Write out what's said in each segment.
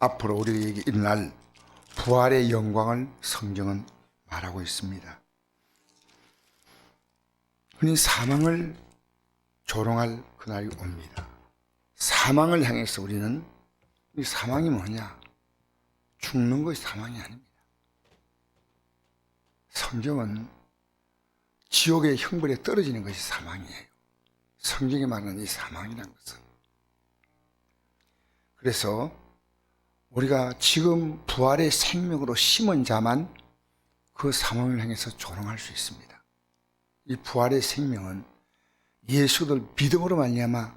앞으로 우리에게 일어날 부활의 영광을 성경은 말하고 있습니다. 흔히 사망을 조롱할 그날이 옵니다. 사망을 향해서 우리는 이 사망이 뭐냐? 죽는 것이 사망이 아닙니다. 성경은 지옥의 형벌에 떨어지는 것이 사망이에요. 성경이 말하는 이 사망이라는 것은. 그래서 우리가 지금 부활의 생명으로 심은 자만 그 사망을 향해서 조롱할 수 있습니다. 이 부활의 생명은 예수를 믿음으로 말미암아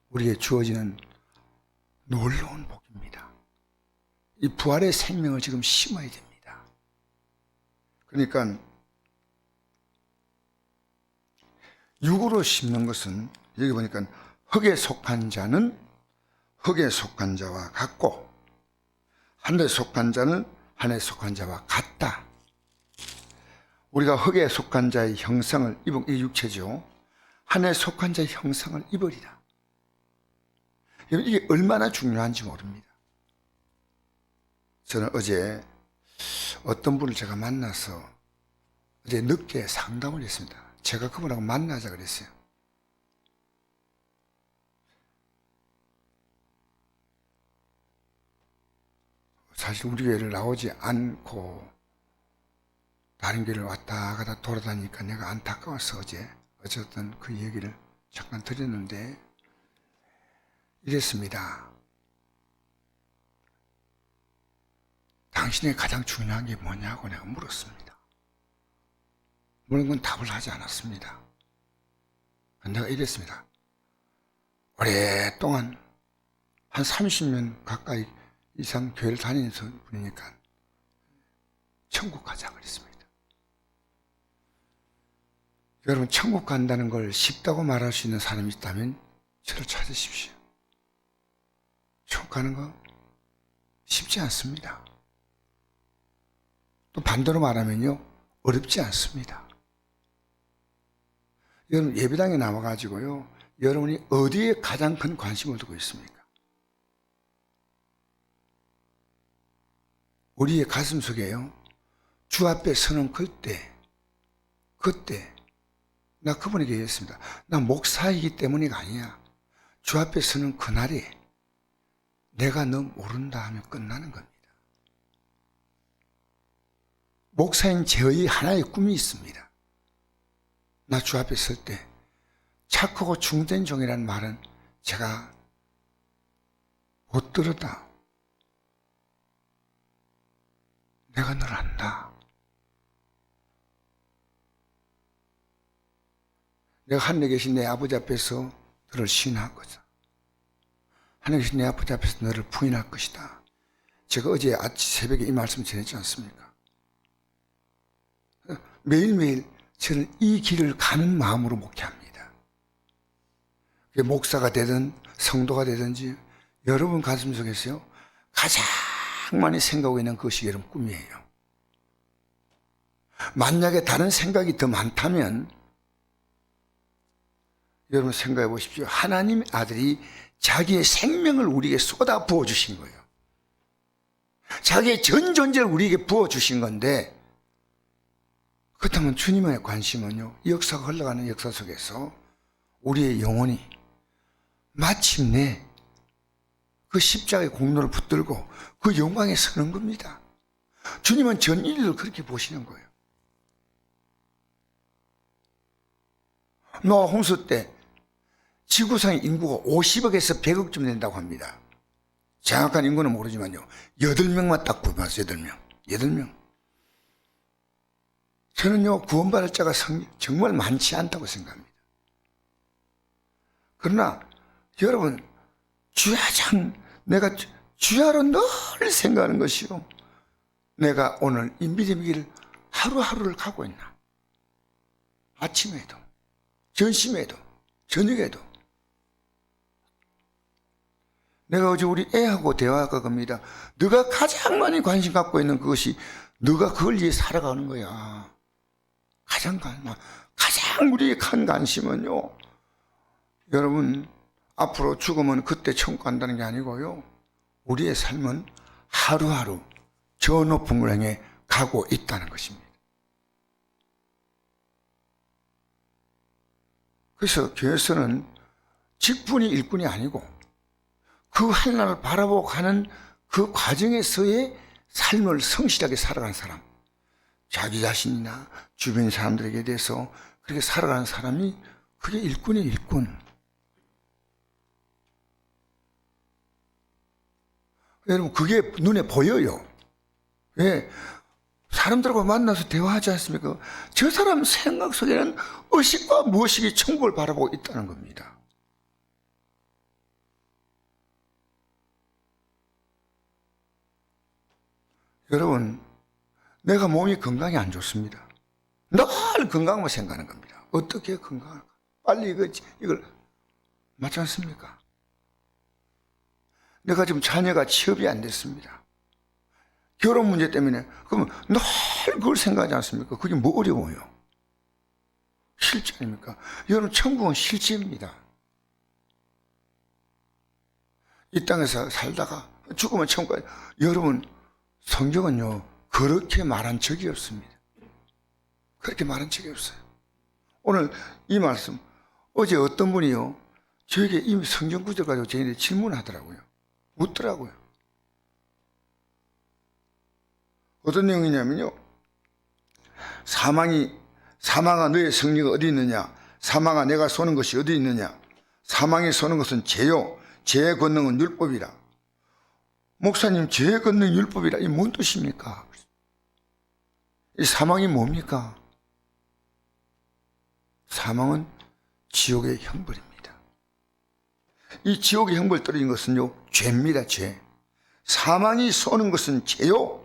우리에게 주어지는 놀라운 복입니다. 이 부활의 생명을 지금 심어야 됩니다. 그러니까 육으로 심는 것은 여기 보니까 흙에 속한 자는 흙에 속한 자와 같고 하늘에 속한 자는 하늘에 속한 자와 같다. 우리가 흙에 속한 자의 형상을 입은 이 육체죠. 하늘에 속한 자의 형상을 입으리라. 이게 얼마나 중요한지 모릅니다. 저는 어제 어떤 분을 제가 만나서 어제 늦게 상담을 했습니다. 제가 그분하고 만나자 그랬어요. 사실 우리 교회를 나오지 않고 다른 교회를 왔다 가다 돌아다니니까 내가 안타까워서 어제 어쨌든 그 얘기를 잠깐 드렸는데 이랬습니다. 당신의 가장 중요한 게 뭐냐고 내가 물었습니다. 물은 건 답을 하지 않았습니다. 내가 이랬습니다. 오랫동안 한 30년 가까이 이상 교회를 다니는 분이니까 천국 가자 그랬습니다. 여러분 천국 간다는 걸 쉽다고 말할 수 있는 사람이 있다면 저를 찾으십시오. 천국 가는 거 쉽지 않습니다. 또 반대로 말하면요 어렵지 않습니다. 여러분 예배당에 나와가지고요 여러분이 어디에 가장 큰 관심을 두고 있습니까? 우리의 가슴 속에요 주 앞에 서는 그때 나 그분에게 얘기했습니다. 나 목사이기 때문이가 아니야. 주 앞에 서는 그날이 내가 너 모른다 하면 끝나는 겁니다. 목사인 저의 하나의 꿈이 있습니다. 나 주 앞에 설 때 착하고 중된 종이라는 말은 제가 못 들었다. 내가 널 안다. 내가 하늘에 계신 내 아버지 앞에서 너를 시인할 거다. 하늘에 계신 내 아버지 앞에서 너를 부인할 것이다. 제가 어제 아침 새벽에 이 말씀 전했지 않습니까? 매일매일 저는 이 길을 가는 마음으로 목회합니다. 목사가 되든 성도가 되든지 여러분 가슴 속에서요 가장 많이 생각하고 있는 그것이 여러분 꿈이에요. 만약에 다른 생각이 더 많다면 여러분 생각해 보십시오. 하나님의 아들이 자기의 생명을 우리에게 쏟아 부어주신 거예요. 자기의 전 존재를 우리에게 부어주신 건데 그렇다면 주님의 관심은요 이 역사가 흘러가는 역사 속에서 우리의 영혼이 마침내 그 십자가의 공로를 붙들고 그 영광에 서는 겁니다. 주님은 전 인류를 그렇게 보시는 거예요. 노아 홍수 때 지구상의 인구가 50억에서 100억쯤 된다고 합니다. 정확한 인구는 모르지만요 8명만 딱 구해봤어요. 8명. 저는요 구원받을 자가 정말 많지 않다고 생각합니다. 그러나 여러분 주야장 내가 주야로 늘 생각하는 것이요 내가 오늘 이 믿음의 길을 하루하루를 가고 있나. 아침에도 점심에도 저녁에도 내가 어제 우리 애하고 대화가 겁니다. 너가 가장 많이 관심 갖고 있는 그것이 너가 그걸 위해 살아가는 거야. 가장 우리의 큰 관심은요 여러분 앞으로 죽으면 그때 천국 간다는 게 아니고요 우리의 삶은 하루하루 저 높은 걸 향해 가고 있다는 것입니다. 그래서 교회에서는 직분이 일꾼이 아니고 그 하나님을 바라보고 가는 그 과정에서의 삶을 성실하게 살아가는 사람, 자기 자신이나 주변 사람들에게 대해서 그렇게 살아가는 사람이 그게 일꾼이에요, 일꾼. 여러분, 그게 눈에 보여요. 왜? 사람들과 만나서 대화하지 않습니까? 저 사람 생각 속에는 의식과 무의식이 천국을 바라보고 있다는 겁니다. 여러분, 내가 몸이 건강이 안 좋습니다. 늘 건강만 생각하는 겁니다. 어떻게 건강할까? 빨리 이걸 맞지 않습니까? 내가 지금 자녀가 취업이 안 됐습니다. 결혼 문제 때문에. 그러면 늘 그걸 생각하지 않습니까? 그게 뭐 어려워요? 실제 아닙니까? 여러분, 천국은 실제입니다. 이 땅에서 살다가 죽으면 천국까지. 여러분, 성경은요, 그렇게 말한 적이 없습니다. 그렇게 말한 적이 없어요. 오늘 이 말씀, 어제 어떤 분이요, 저에게 이미 성경 구절 가지고 저희한테 질문하더라고요. 묻더라고요. 어떤 내용이냐면요, 사망아 너의 승리가 어디 있느냐? 사망아 내가 쏘는 것이 어디 있느냐? 사망이 쏘는 것은 죄요, 죄의 권능은 율법이라. 목사님, 죄의 권능 율법이라, 이 뭔 뜻입니까? 이 사망이 뭡니까? 사망은 지옥의 형벌입니다. 이 지옥의 형벌 떨어진 것은요, 죄입니다, 죄. 사망이 쏘는 것은 죄요.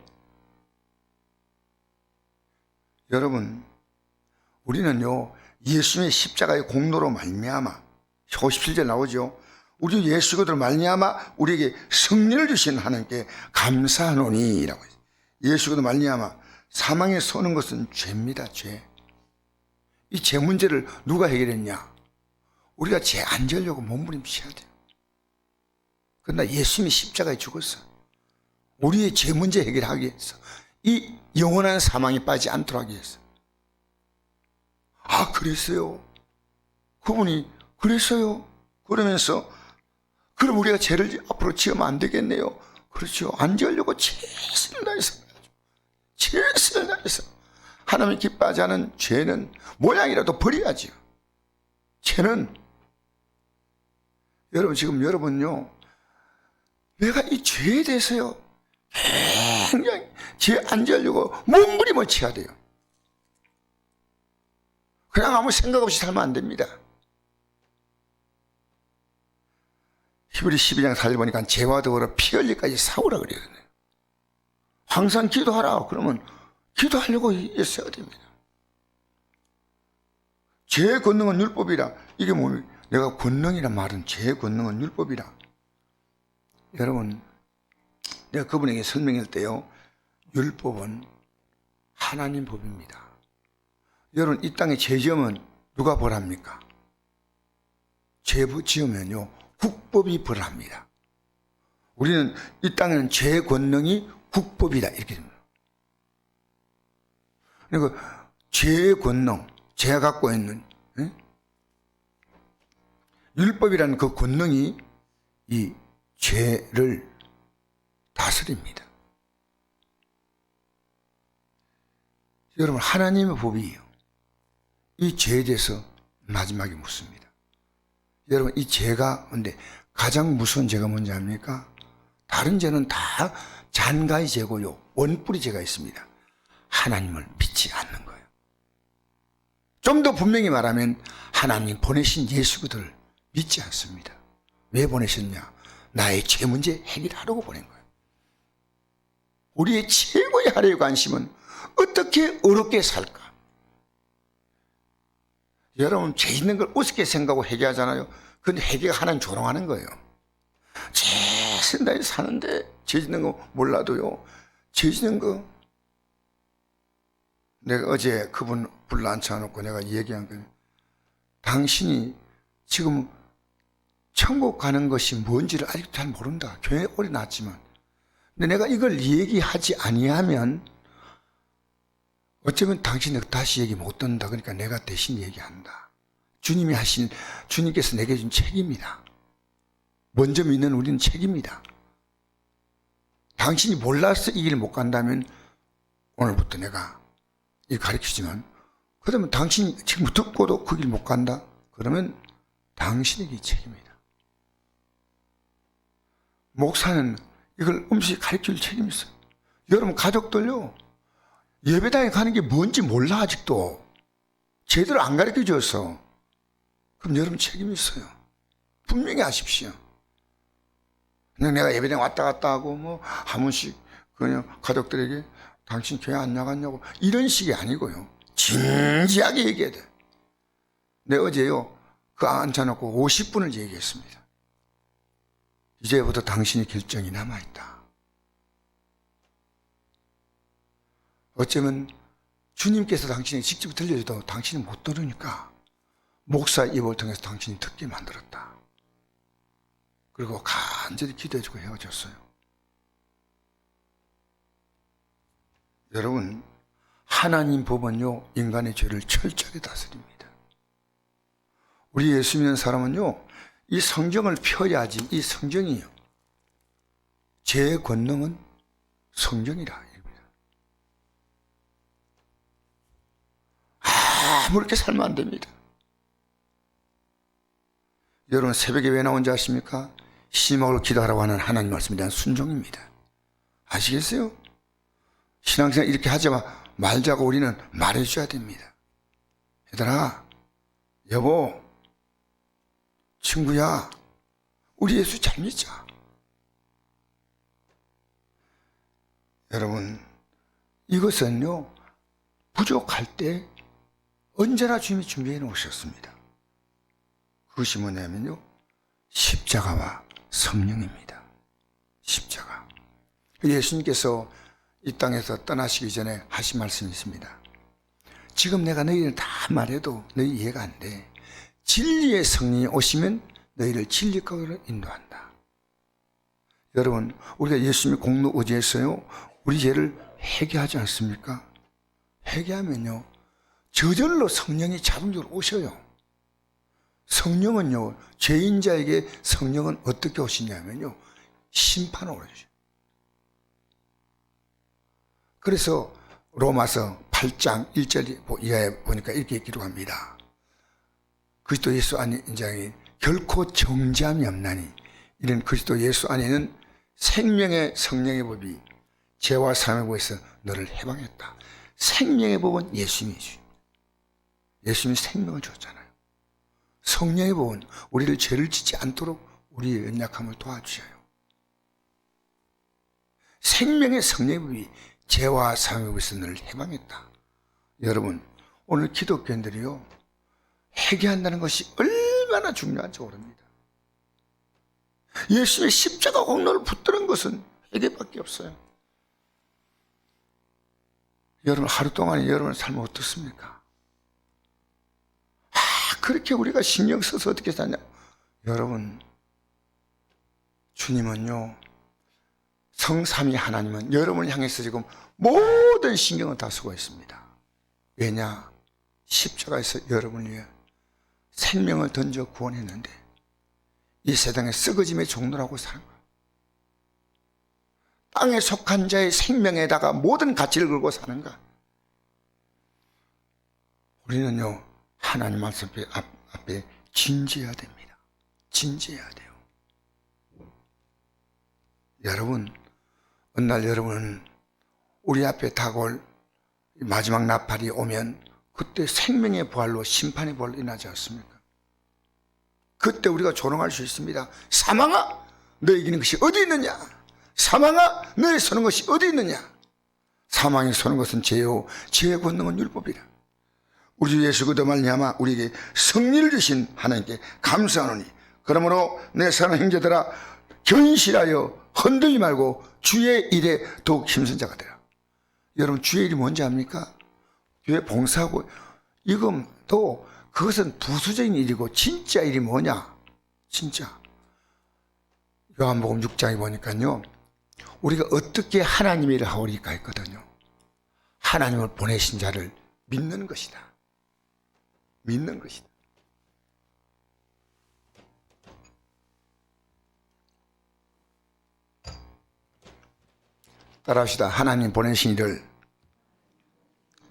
여러분, 우리는요, 예수님의 십자가의 공로로 말미암아, 57절 나오죠. 우리 예수님으로 말미암아 우리에게 승리를 주신 하나님께 감사하노니라고 했어요. 예수님으로 말미암아 사망에 쏘는 것은 죄입니다, 죄. 이 죄 문제를 누가 해결했냐? 우리가 죄 안 지으려고 몸부림쳐야 돼요. 그러나 예수님이 십자가에 죽었어. 우리의 죄 문제 해결하기 위해서, 이 영원한 사망에 빠지지 않도록 하기 위해서. 아, 그랬어요? 그분이 그랬어요? 그러면서 그럼 우리가 죄를 앞으로 지으면 안 되겠네요. 그렇죠. 안 지으려고 최선을 다해서, 최선을 다해서. 하나님이 기뻐하지 않은 죄는 모양이라도 버려야지요. 죄는, 여러분, 지금 여러분요, 내가 이 죄에 대해서요, 굉장히 죄 안 지으려고 몸부림을 쳐야 돼요. 그냥 아무 생각 없이 살면 안 됩니다. 히브리 12장 4절 보니까 죄와 더불어 피 흘리까지 싸우라 그래요. 항상 기도하라. 그러면 기도하려고 했어야 됩니다. 죄의 권능은 율법이라. 이게 뭡니까? 내가 권능이란 말은 죄의 권능은 율법이라. 여러분, 내가 그분에게 설명할 때요, 율법은 하나님 법입니다. 여러분, 이 땅에 죄 지으면 누가 벌합니까? 죄 지으면요, 국법이 벌합니다. 우리는 이 땅에는 죄의 권능이 국법이다, 이렇게 됩니다. 그러니까 죄의 권능, 죄가 갖고 있는 율법이라는 그 권능이 이 죄를 다스립니다. 여러분, 하나님의 법이에요. 이 죄에 대해서 마지막에 묻습니다. 여러분, 이 죄가, 근데 가장 무서운 죄가 뭔지 압니까? 다른 죄는 다 잔가의 죄고요, 원뿔의 죄가 있습니다. 하나님을 믿지 않는 거예요. 좀 더 분명히 말하면 하나님 보내신 예수 그들을 믿지 않습니다. 왜 보내셨냐? 나의 죄 문제 해결하려고 보낸 거예요. 우리의 최고의 하루의 관심은 어떻게 어렵게 살까? 여러분, 죄 있는 걸 우습게 생각하고 회개하잖아요. 근데 회개가 하나님 조롱하는 거예요. 죄 다해 사는데 죄 짓는 거 몰라도요, 죄 짓는 거. 내가 어제 그분 불러앉혀놓고 내가 얘기한 거예요. 당신이 지금 천국 가는 것이 뭔지를 아직도 잘 모른다. 교회에 오래 나왔지만 근데 내가 이걸 얘기하지 아니하면 어쩌면 당신은 다시 얘기 못 듣는다. 그러니까 내가 대신 얘기한다. 주님께서 내게 준 책임이다. 먼저 믿는 우리는 책임이다. 당신이 몰라서 이 길 못 간다면 오늘부터 내가 이 가르치지만, 그러면 당신이 지금 듣고도 그 길 못 간다? 그러면 당신에게 책임이다. 목사는 이걸 엄숙히 가르칠 책임이 있어요. 여러분 가족들요, 예배당에 가는 게 뭔지 몰라. 아직도 제대로 안 가르쳐 줬어. 그럼 여러분 책임이 있어요. 분명히 아십시오. 그냥 내가 예배당 왔다 갔다 하고 뭐 한 번씩 그냥 가족들에게 당신 교회 안 나갔냐고 이런 식이 아니고요, 진지하게 얘기해야 돼. 내가 어제요 그 앉혀놓고 50분을 얘기했습니다. 이제부터 당신의 결정이 남아있다. 어쩌면 주님께서 당신에게 직접 들려줘도 당신이 못 들으니까 목사 입을 통해서 당신이 듣게 만들었다. 그리고 간절히 기도해주고 헤어졌어요. 여러분, 하나님 법은요 인간의 죄를 철저하게 다스립니다. 우리 예수 믿는 사람은요 이 성경을 펴야지. 이 성경이요, 죄의 권능은 성경이라. 아무렇게 살면 안 됩니다. 여러분 새벽에 왜 나온지 아십니까? 시막으로 기도하라고 하는 하나님 말씀에 대한 순종입니다. 아시겠어요? 신앙생활 이렇게 하지 말자고 우리는 말해줘야 됩니다. 얘들아, 여보, 친구야, 우리 예수 잘 믿자. 여러분, 이것은요 부족할 때 언제나 주님이 준비해 놓으셨습니다. 그것이 뭐냐면요, 십자가와 성령입니다. 십자가. 예수님께서 이 땅에서 떠나시기 전에 하신 말씀이 있습니다. 지금 내가 너희를 다 말해도 너희 이해가 안 돼. 진리의 성령이 오시면 너희를 진리가로 인도한다. 여러분, 우리가 예수님의 공로 의지해서요 우리 죄를 회개하지 않습니까? 회개하면요 저절로 성령이 자동적으로 오셔요. 성령은요, 죄인자에게 성령은 어떻게 오시냐면요, 심판을 오셔요. 그래서 로마서 8장 1절 이하에 보니까 이렇게 기록합니다. 그리스도 예수 안에 인자에 결코 정죄함이 없나니 이는 그리스도 예수 안에는 생명의 성령의 법이 죄와 사함의 법에서 너를 해방했다. 생명의 법은 예수님이 주십니다. 예수님이 생명을 줬잖아요. 성령의 법은 우리를 죄를 짓지 않도록 우리의 연약함을 도와주셔요. 생명의 성령의 법이 죄와 사함의 법에서 너를 해방했다. 여러분, 오늘 기독교인들이요 회개한다는 것이 얼마나 중요한지 모릅니다. 예수의 십자가 공로를 붙드는 것은 회개밖에 없어요. 여러분, 하루 동안에 여러분의 삶을 어떻습니까? 그렇게 우리가 신경 써서 어떻게 사냐? 여러분, 주님은요, 성삼위 하나님은 여러분을 향해서 지금 모든 신경을 다 쓰고 있습니다. 왜냐? 십자가에서 여러분을 위해 생명을 던져 구원했는데 이 세상에 썩어짐의 종로라고 사는 거예요. 땅에 속한 자의 생명에다가 모든 가치를 걸고 사는가? 우리는요 하나님 말씀 앞에 진지해야 됩니다. 진지해야 돼요. 여러분, 어느 날 여러분은 우리 앞에 다가올 마지막 나팔이 오면 그때 생명의 부활로 심판의 부활로 일어나지 않습니까? 그때 우리가 조롱할 수 있습니다. 사망아, 너의 이기는 것이 어디 있느냐? 사망아, 너의 서는 것이 어디 있느냐? 사망이 서는 것은 죄요, 죄의 권능은 율법이라. 우리 주 예수 그리스도 말미암아 우리에게 승리를 주신 하나님께 감사하노니, 그러므로 내 사랑하는 형제들아, 견실하여 흔들지 말고 주의 일에 더욱 힘쓴 자가 되라. 여러분, 주의 일이 뭔지 압니까? 교회 봉사하고 이건 또 그것은 부수적인 일이고 진짜 일이 뭐냐? 진짜 요한복음 6장에 보니까요, 우리가 어떻게 하나님의 일을 하오리까 했거든요. 하나님을 보내신 자를 믿는 것이다. 믿는 것이다. 따라합시다. 하나님 보내신 이를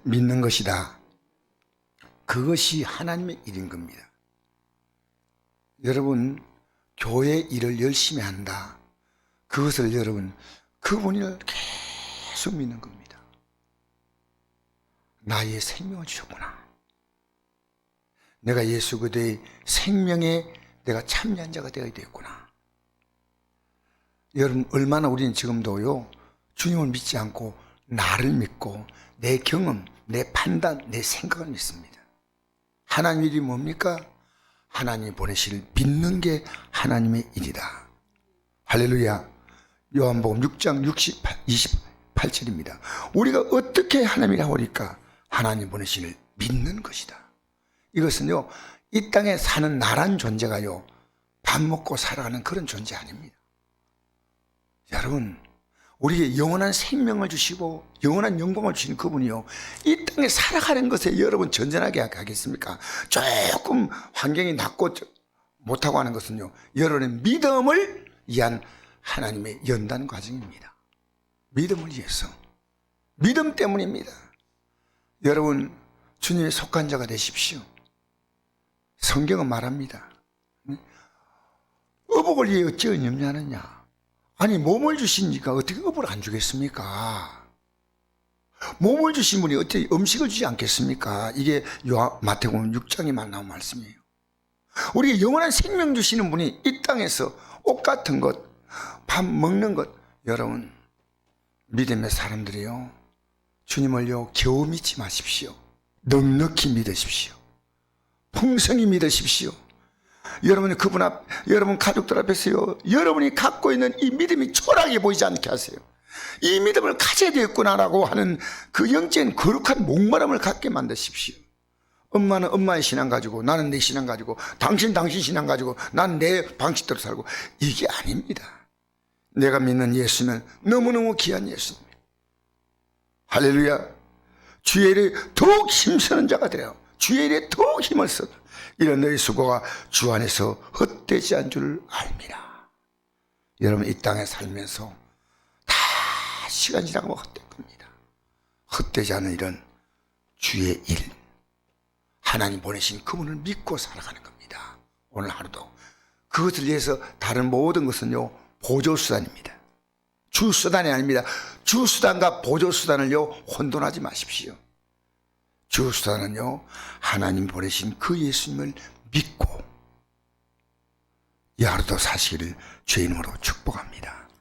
믿는 것이다. 그것이 하나님의 일인 겁니다. 여러분, 교회 일을 열심히 한다. 그것을 여러분, 그분을 계속 믿는 겁니다. 나의 생명을 주셨구나. 내가 예수 그리스도의 생명에 내가 참여한 자가 되어야 되겠구나. 여러분, 얼마나 우리는 지금도요, 주님을 믿지 않고 나를 믿고 내 경험, 내 판단, 내 생각을 믿습니다. 하나님의 일이 뭡니까? 하나님이 보내실 믿는 게 하나님의 일이다. 할렐루야. 요한복음 6장 28절입니다. 우리가 어떻게 하나님이라 하오리까? 하나님 보내실 믿는 것이다. 이것은요, 이 땅에 사는 나란 존재가요, 밥 먹고 살아가는 그런 존재 아닙니다. 여러분, 우리에게 영원한 생명을 주시고 영원한 영광을 주신 그분이요, 이 땅에 살아가는 것에 여러분 전전하게 하겠습니까? 조금 환경이 낮고 못하고 하는 것은요, 여러분의 믿음을 위한 하나님의 연단 과정입니다. 믿음을 위해서. 믿음 때문입니다. 여러분, 주님의 속한 자가 되십시오. 성경은 말합니다. 의복을 위해 어찌 염려하느냐. 아니, 몸을 주시니까 어떻게 의복을 안 주겠습니까? 몸을 주신 분이 어떻게 음식을 주지 않겠습니까? 이게 마태복음 6장에 나온 말씀이에요. 우리에게 영원한 생명 주시는 분이 이 땅에서 옷 같은 것, 밥 먹는 것, 여러분, 믿음의 사람들이요, 주님을요, 겨우 믿지 마십시오. 넉넉히 믿으십시오. 풍성히 믿으십시오. 여러분, 그분 여러분 가족들 앞에서요, 여러분이 갖고 있는 이 믿음이 초라하게 보이지 않게 하세요. 이 믿음을 가져야 되겠구나라고 하는 그 영적인 거룩한 목마름을 갖게 만드십시오. 엄마는 엄마의 신앙 가지고, 나는 내 신앙 가지고, 당신 신앙 가지고, 나는 내 방식대로 살고, 이게 아닙니다. 내가 믿는 예수는 너무너무 귀한 예수입니다. 할렐루야. 주의 일에 더욱 힘쓰는 자가 되어 주의 일에 더욱 힘을 써 이런 너희 수고가 주 안에서 헛되지 않은 줄 알미라. 여러분, 이 땅에 살면서 다 시간 지나가면 헛될 겁니다. 헛되지 않은 이런 주의 일, 하나님 보내신 그분을 믿고 살아가는 겁니다. 오늘 하루도 그것을 위해서 다른 모든 것은요, 보조수단입니다. 주수단이 아닙니다. 주수단과 보조수단을요, 혼돈하지 마십시오. 주수단은요, 하나님 보내신 그 예수님을 믿고 이 하루도 사시기를 주의 이름으로 축복합니다.